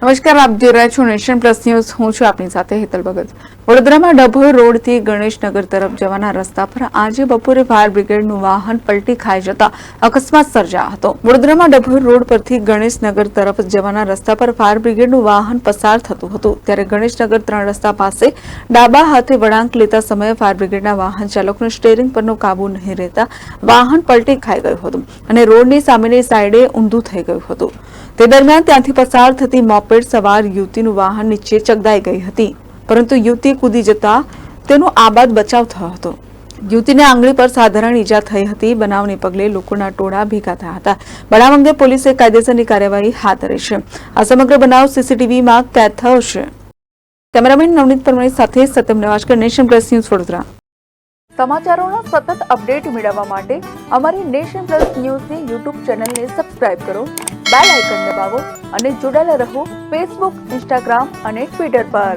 નમસ્કાર, આપ જોઈ રહ્યા છો નેશન પ્લસ ન્યૂઝ. હું છું આપની સાથે હેતલ ભગત. વડોદરામાં ડભોઈ રોડથી ગણેશનગર તરફ જવાના રસ્તા પર આજે બપોરે ફાયર બ્રિગેડનું વાહન પલટી ખાઈ જતા અકસ્માત સર્જાયો હતો. વડોદરામાં ડભોઈ રોડ પરથી ગણેશનગર તરફ જવાના રસ્તા પર ફાયર બ્રિગેડનું વાહન પસાર થતું હતું, ત્યારે ગણેશનગર 3 રસ્તા પાસે ડાબા હાથે વળાંક લેતા સમયે ફાયર બ્રિગેડના વાહન ચાલકનો સ્ટીયરિંગ પરનો કાબુ નહીં રહેતા વાહન પલટી ખાઈ ગયું હતું અને રોડની સામેની સાઈડે ઊંધું થઈ ગયું હતું. તે દરમિયાન ત્યાંથી પસાર થતી મોપેડ સવાર યુવતીનું વાહન નીચે ચગદાઈ ગઈ હતી, પરંતુ યુવતી કૂદી જતા તેનો આબાદ બચાવ થયો હતો. યુવતીને આંગળી પર સાધારણ ઈજા થઈ હતી. બનાવને પગલે લોકોના ટોળા ભેગા થયા હતા. બનાવ અંગે પોલીસે કાયદેસરની કાર્યવાહી હાથ ધરી છે. આ સમગ્ર બનાવ સીસીટીવીમાં કેદ થયો છે. કેમેરામેન નવનીત પરમાર સાથે Satyam Nevashkar, nation plus news, Vadodara. સમાચારોના સતત અપડેટ મેળવવા માટે અમારી નેશન પ્લસ ન્યૂઝની યુટ્યુબ ચેનલને સબસ્ક્રાઇબ કરો, બેલ આઇકન દબાવો અને જોડાયેલા રહો ફેસબુક, ઇન્સ્ટાગ્રામ અને ટ્વિટર પર.